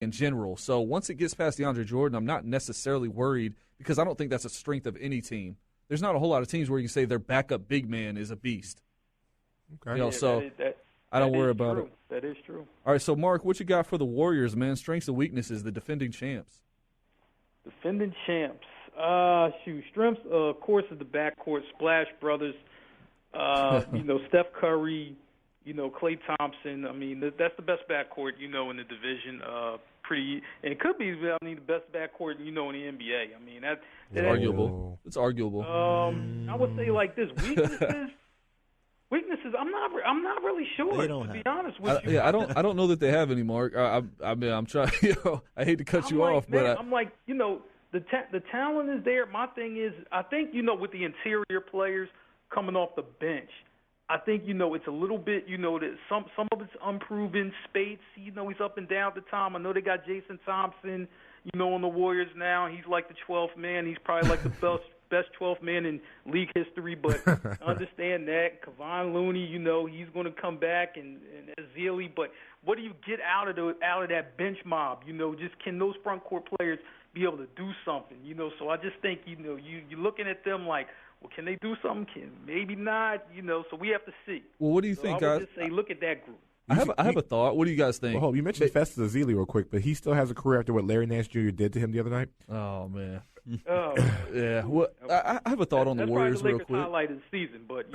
in general. So once it gets past DeAndre Jordan, I'm not necessarily worried because I don't think that's a strength of any team. There's not a whole lot of teams where you can say their backup big man is a beast. Okay. You know, I don't worry about it. That is true. All right, so Mark, what you got for the Warriors, man? Strengths and weaknesses, the defending champs. Defending champs. Strengths, of course, is the backcourt, Splash Brothers. Steph Curry, Klay Thompson. I mean, that's the best backcourt, in the division. And it could be, the best backcourt, in the NBA. I mean, it's arguable. It's arguable. I would say like this: weaknesses. I'm not really sure. To be honest with you. I don't know that they have any, Mark. I mean, I'm trying. I hate to cut you off, but I'm like, the talent is there. My thing is, I think with the interior players coming off the bench, I think it's a little bit that some of it's unproven. Spates, he's up and down at the time. I know they got Jason Thompson, on the Warriors now. He's like the 12th man. He's probably like the best 12th man in league history. But understand that Kevon Looney, he's going to come back and Ezeli. But what do you get out of that bench mob? Just can those front court players be able to do something? So I just think you're looking at them like, well, can they do something? Maybe not. So we have to see. Well, what do you think, guys? I would just say, look at that group. I have a thought. What do you guys think? Well, you mentioned Festus Ezeli real quick, but he still has a career after what Larry Nance Jr. did to him the other night. Oh man. Oh yeah. Well, I have a thought on the Warriors real quick. That's highlight of the season, but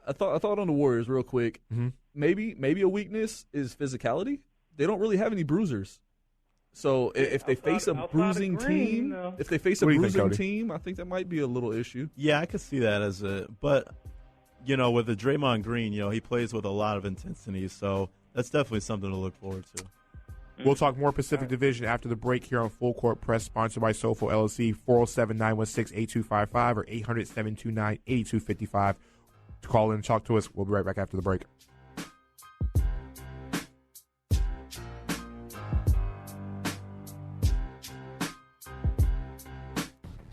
I thought on the Warriors real quick. Mm-hmm. Maybe a weakness is physicality. They don't really have any bruisers. So if they face a bruising team, I think that might be a little issue. Yeah, I could see that but with the Draymond Green, he plays with a lot of intensity, so that's definitely something to look forward to. We'll talk more Pacific Division after the break here on Full Court Press, sponsored by SOFOELC, 407-916-8255 or 800-729-8255 to call in and talk to us. We'll be right back after the break.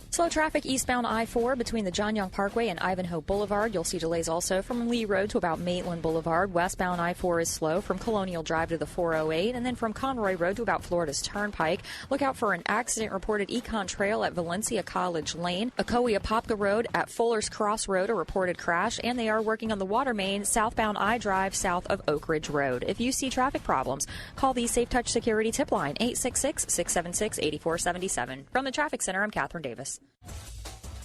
Slow traffic eastbound I-4 between the John Young Parkway and Ivanhoe Boulevard. You'll see delays also from Lee Road to about Maitland Boulevard. Westbound I-4 is slow from Colonial Drive to the 408, and then from Conroy Road to about Florida's Turnpike. Look out for an accident reported Econ Trail at Valencia College Lane. Ocoee-Apopka Road at Fuller's Cross Road, a reported crash, and they are working on the water main southbound I-Drive south of Oak Ridge Road. If you see traffic problems, call the Safe Touch Security Tip Line, 866-676-8477. From the Traffic Center, I'm Catherine Davis.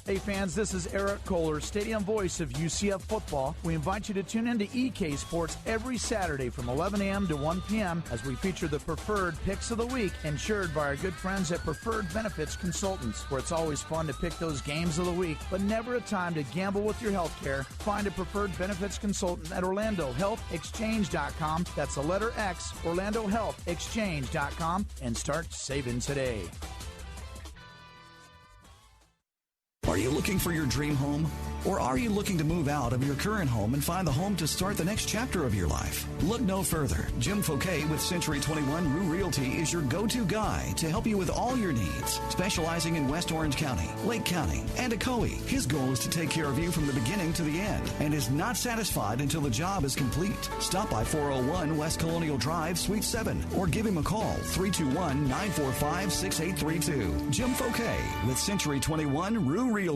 Hey fans, this is Eric Kohler, stadium voice of UCF football. We invite you to tune in to EK Sports every Saturday from 11 a.m. to 1 p.m. as we feature the preferred picks of the week, insured by our good friends at Preferred Benefits Consultants, where it's always fun to pick those games of the week, but never a time to gamble with your health care. Find a Preferred Benefits Consultant at OrlandoHealthExchange.com. That's the letter X, OrlandoHealthExchange.com, and start saving today. Are you looking for your dream home? Or are you looking to move out of your current home and find the home to start the next chapter of your life? Look no further. Jim Fouquet with Century 21 Rue Realty is your go-to guy to help you with all your needs. Specializing in West Orange County, Lake County, and Ocoee, his goal is to take care of you from the beginning to the end and is not satisfied until the job is complete. Stop by 401 West Colonial Drive, Suite 7, or give him a call, 321-945-6832. Jim Fouquet with Century 21 Rue Realty.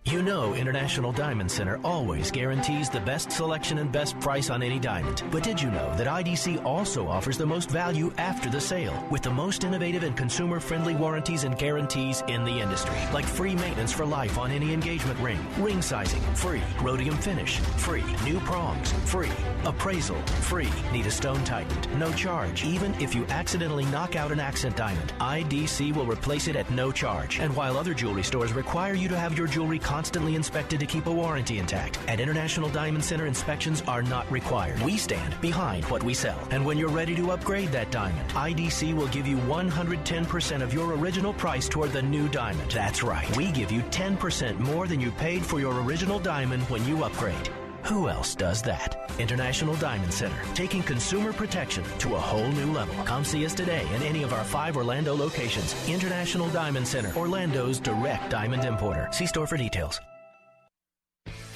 You know International Diamond Center always guarantees the best selection and best price on any diamond. But did you know that IDC also offers the most value after the sale with the most innovative and consumer-friendly warranties and guarantees in the industry, like free maintenance for life on any engagement ring sizing, free, rhodium finish, free, new prongs, free, appraisal, free, need a stone tightened, no charge. Even if you accidentally knock out an accent diamond, IDC will replace it at no charge. And while other jewelry stores require you to have your jewelry constantly inspected to keep a warranty intact, at International Diamond Center, inspections are not required. We stand behind what we sell. And when you're ready to upgrade that diamond, IDC will give you 110% of your original price toward the new diamond. That's right. We give you 10% more than you paid for your original diamond when you upgrade. Who else does that? International Diamond Center, taking consumer protection to a whole new level. Come see us today in any of our 5 Orlando locations. International Diamond Center, Orlando's direct diamond importer. See store for details.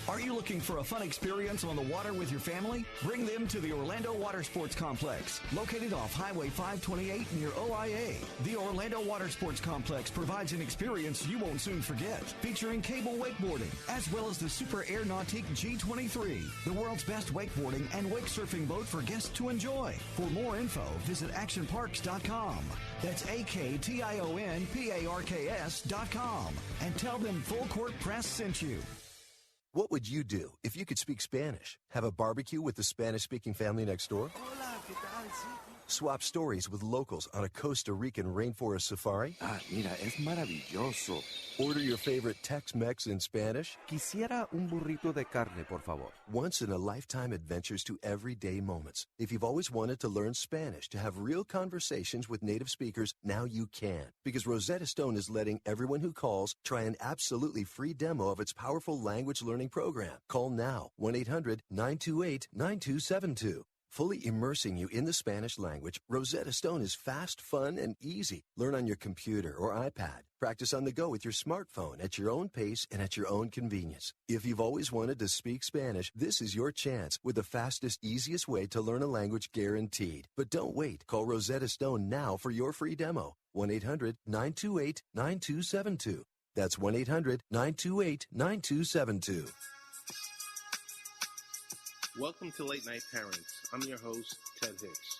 Are you looking for a fun experience on the water with your family? Bring them to the Orlando Water Sports Complex, located off Highway 528 near OIA. The Orlando Water Sports Complex provides an experience you won't soon forget, featuring cable wakeboarding, as well as the Super Air Nautique G23, the world's best wakeboarding and wake surfing boat for guests to enjoy. For more info, visit actionparks.com. That's AKTIONPARKS.com. And tell them Full Court Press sent you. What would you do if you could speak Spanish? Have a barbecue with the Spanish-speaking family next door? Swap stories with locals on a Costa Rican rainforest safari? Mira, es maravilloso. Order your favorite Tex-Mex in Spanish? Quisiera un burrito de carne, por favor. Once-in-a-lifetime adventures to everyday moments. If you've always wanted to learn Spanish, to have real conversations with native speakers, now you can. Because Rosetta Stone is letting everyone who calls try an absolutely free demo of its powerful language learning program. Call now, 1-800-928-9272. Fully immersing you in the Spanish language, Rosetta Stone is fast, fun, and easy. Learn on your computer or iPad. Practice on the go with your smartphone at your own pace and at your own convenience. If you've always wanted to speak Spanish, this is your chance with the fastest, easiest way to learn a language guaranteed. But don't wait. Call Rosetta Stone now for your free demo. 1-800-928-9272. That's 1-800-928-9272. Welcome to Late Night Parents. I'm your host, Ted Hicks.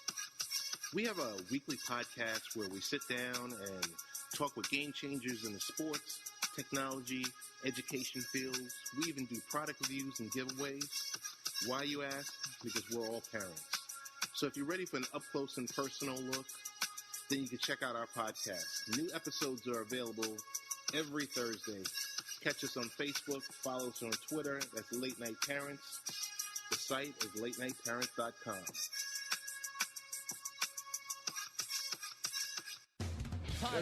We have a weekly podcast where we sit down and talk with game changers in the sports, technology, education fields. We even do product reviews and giveaways. Why, you ask? Because we're all parents. So if you're ready for an up-close and personal look, then you can check out our podcast. New episodes are available every Thursday. Catch us on Facebook, follow us on Twitter. That's Late Night Parents. The site is latenightparents.com.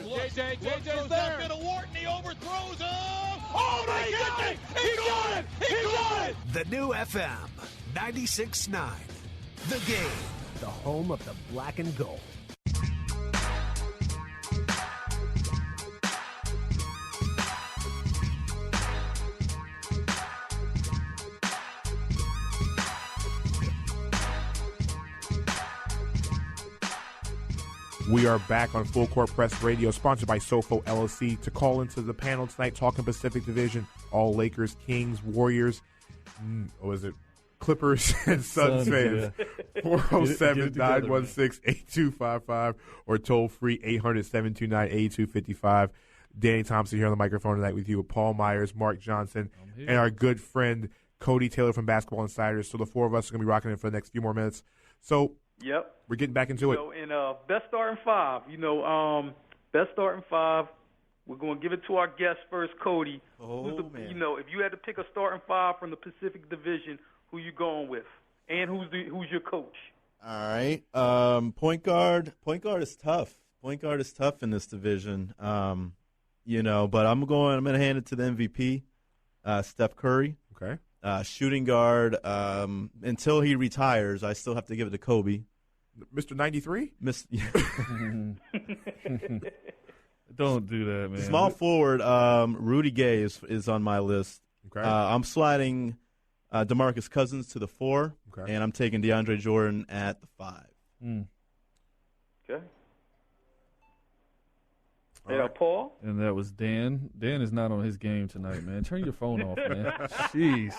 JJ's there. To Wharton, he overthrows him. Oh my goodness! He got it! He got it! The new FM 96.9. The Game, the home of the black and gold. We are back on Full Court Press Radio, sponsored by SOFOELC. To call into the panel tonight, talking Pacific Division, all Lakers, Kings, Warriors, Clippers, and Suns fans. 407-916-8255 or toll free 800-729-8255. Danny Thompson here on the microphone tonight with you with Paul Myers, Mark Johnson, and our good friend Cody Taylor from Basketball Insiders. So the four of us are going to be rocking it for the next few more minutes. So yep. We're getting back into it. In best starting five, best starting five, we're going to give it to our guest first, Cody. Man. If you had to pick a starting five from the Pacific Division, who you going with? And who's your coach? All right. Point guard is tough. Point guard is tough in this division. But I'm going to hand it to the MVP, Steph Curry. Okay. Shooting guard, until he retires, I still have to give it to Kobe. Mr. 93? Don't do that, man. Small forward, Rudy Gay is on my list. Okay. I'm sliding DeMarcus Cousins to the 4, and I'm taking DeAndre Jordan at the 5. Okay. Paul? And that was Dan. Dan is not on his game tonight, man. Turn your phone off, man. Jeez.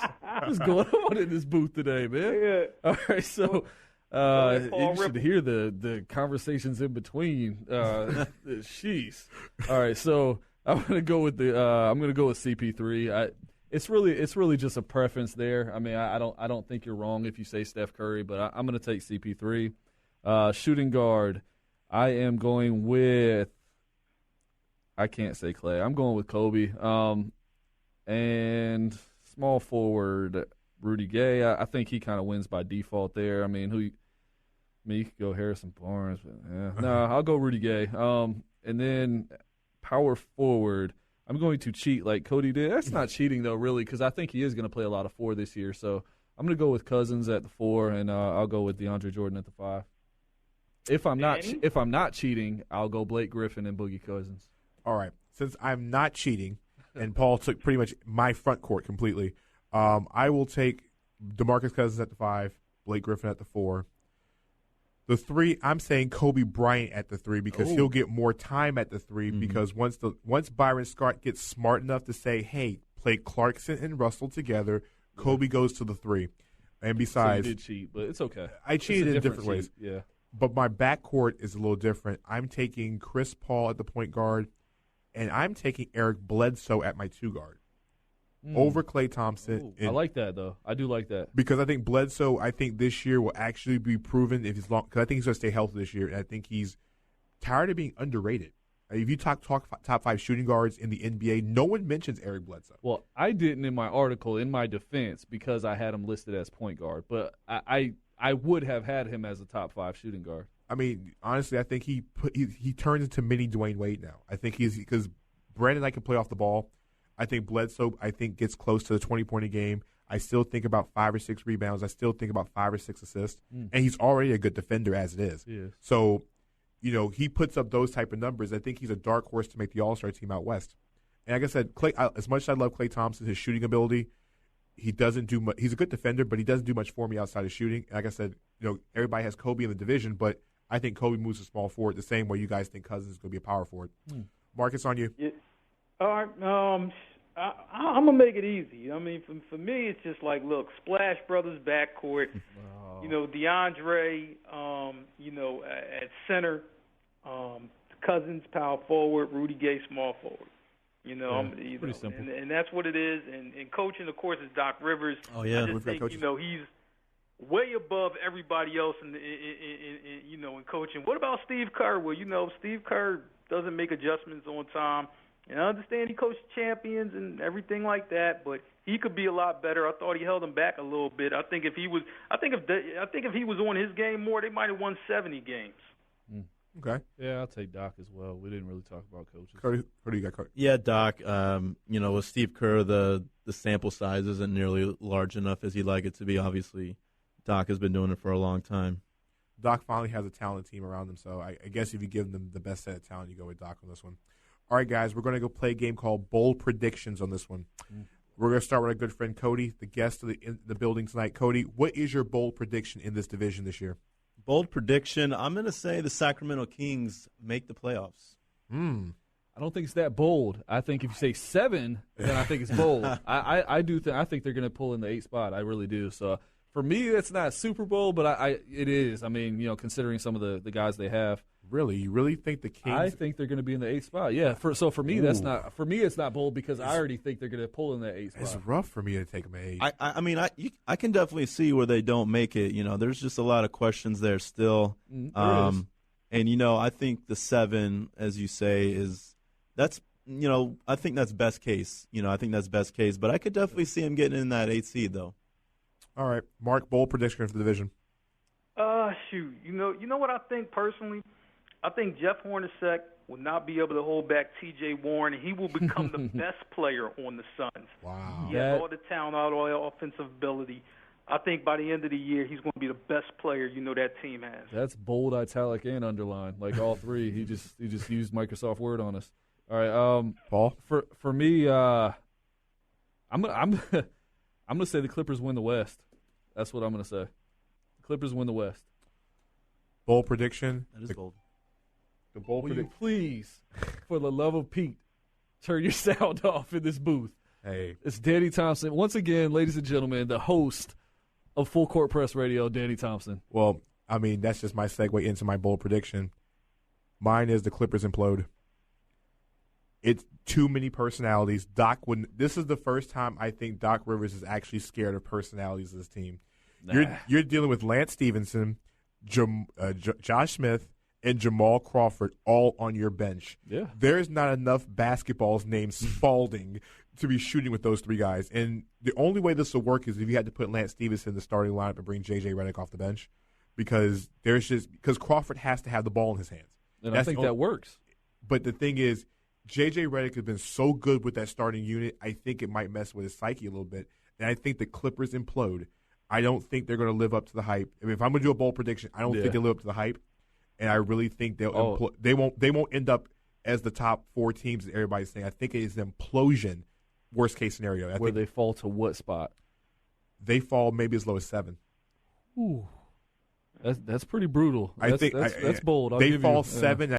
What's going on in this booth today, man? Yeah. All right, so you should hear the conversations in between. Jeez. All right, so I'm gonna go with CP3. It's really just a preference there. I mean, I don't think you're wrong if you say Steph Curry, but I'm gonna take CP3. Shooting guard, I am going with. I can't say Clay. I'm going with Kobe. And small forward, Rudy Gay. I think he kind of wins by default there. I mean, you could go Harrison Barnes, but I'll go Rudy Gay. And then power forward, I'm going to cheat like Cody did. That's not cheating though, really, because I think he is going to play a lot of 4 this year. So I'm going to go with Cousins at the 4, and I'll go with DeAndre Jordan at the 5. If I'm not cheating, I'll go Blake Griffin and Boogie Cousins. All right. Since I'm not cheating, and Paul took pretty much my front court completely, I will take DeMarcus Cousins at the 5, Blake Griffin at the 4. The 3, I'm saying Kobe Bryant at the 3 because he'll get more time at the 3 because once Byron Scott gets smart enough to say, hey, play Clarkson and Russell together, Kobe goes to the 3. And besides, so you did cheat, but it's okay. I cheated in different ways. Yeah. But my backcourt is a little different. I'm taking Chris Paul at the point guard, and I'm taking Eric Bledsoe at my 2 guard over Klay Thompson. I like that, though. I do like that. Because I think Bledsoe, this year will actually be proven if he's long. Because I think he's going to stay healthy this year, and I think he's tired of being underrated. If you talk top 5 shooting guards in the NBA, no one mentions Eric Bledsoe. Well, I didn't in my article, in my defense, because I had him listed as point guard. But I would have had him as a top 5 shooting guard. I mean, honestly, I think he turns into mini Dwayne Wade now. I think because Brandon and I can play off the ball. I think Bledsoe, gets close to the 20-point a game. I still think about 5 or 6 rebounds. I still think about 5 or 6 assists. And he's already a good defender as it is. He is. So, he puts up those type of numbers. I think he's a dark horse to make the All-Star team out west. And like I said, as much as I love Klay Thompson, his shooting ability, he doesn't do much. He's a good defender, but he doesn't do much for me outside of shooting. And like I said, everybody has Kobe in the division, but I think Kobe moves to small forward the same way you guys think Cousins is going to be a power forward. Marcus, on you. Yeah. All right. I'm going to make it easy. I mean, for me, it's just like, look, Splash Brothers backcourt, DeAndre, at center, Cousins power forward, Rudy Gay small forward. Pretty simple. And that's what it is. And coaching, of course, is Doc Rivers. Oh, yeah. I just think, he's way above everybody else in coaching. What about Steve Kerr? Well, Steve Kerr doesn't make adjustments on time. And I understand he coached champions and everything like that, but he could be a lot better. I thought he held them back a little bit. I think if he was on his game more, they might have won 70 games. Okay. Yeah, I'll take Doc as well. We didn't really talk about coaches. Cody, what do you got, Cody? Yeah, Doc. With Steve Kerr, the sample size isn't nearly large enough as he'd like it to be. Obviously, Doc has been doing it for a long time. Doc finally has a talented team around him, so I guess if you give them the best set of talent, you go with Doc on this one. All right, guys, we're going to go play a game called Bold Predictions on this one. We're going to start with our good friend Cody, the guest of the building tonight. Cody, what is your bold prediction in this division this year? Bold prediction, I'm going to say the Sacramento Kings make the playoffs. I don't think it's that bold. I think if you say 7, then I think it's bold. I think they're going to pull in the 8th spot. I really do. So for me, that's not Super Bowl, but it is. I mean, considering some of the guys they have. Really, you really think the Kings? I think they're going to be in the 8th spot. Yeah. For me, that's not. For me, it's not bold because I already think they're going to pull in the 8th spot. It's rough for me to take them at 8. I mean, I can definitely see where they don't make it. There's just a lot of questions there still. And I think the 7, as you say, I think that's best case. I think that's best case. But I could definitely see him getting in that 8th seed, though. All right, Mark, bold prediction for the division. Shoot. You know what I think personally? I think Jeff Hornacek will not be able to hold back T.J. Warren, and he will become the best player on the Suns. Wow. He has all the talent, all the offensive ability. I think by the end of the year, he's going to be the best player that team has. That's bold, italic, and underline, like all 3. He just used Microsoft Word on us. All right, Paul. For me, I'm gonna say the Clippers win the West. That's what I'm gonna say. The Clippers win the West. Bold prediction. That is bold. The bold Will you please, for the love of Pete, turn your sound off in this booth? Hey, it's Danny Thompson once again, ladies and gentlemen, the host of Full Court Press Radio, Danny Thompson. Well, I mean that's just my segue into my bold prediction. Mine is the Clippers implode. It's too many personalities. This is the first time I think Doc Rivers is actually scared of personalities of this team. Nah. You're dealing with Lance Stevenson, Josh Smith, and Jamal Crawford all on your bench. Yeah. There's not enough basketballs named Spalding to be shooting with those 3 guys. And the only way this will work is if you had to put Lance Stevenson in the starting lineup and bring J.J. Redick off the bench because Crawford has to have the ball in his hands. And I think that works. But the thing is, J.J. Redick has been so good with that starting unit, I think it might mess with his psyche a little bit. And I think the Clippers implode. I don't think they're going to live up to the hype. I mean, if I'm going to do a bold prediction, I don't think they live up to the hype. And I really think they won't end up as the top 4 teams that everybody's saying. I think it is an implosion worst case scenario. I Where think they fall to what spot? they fall maybe as low as 7. Ooh, that's pretty brutal. I think that's bold. I'll they give fall you, 7.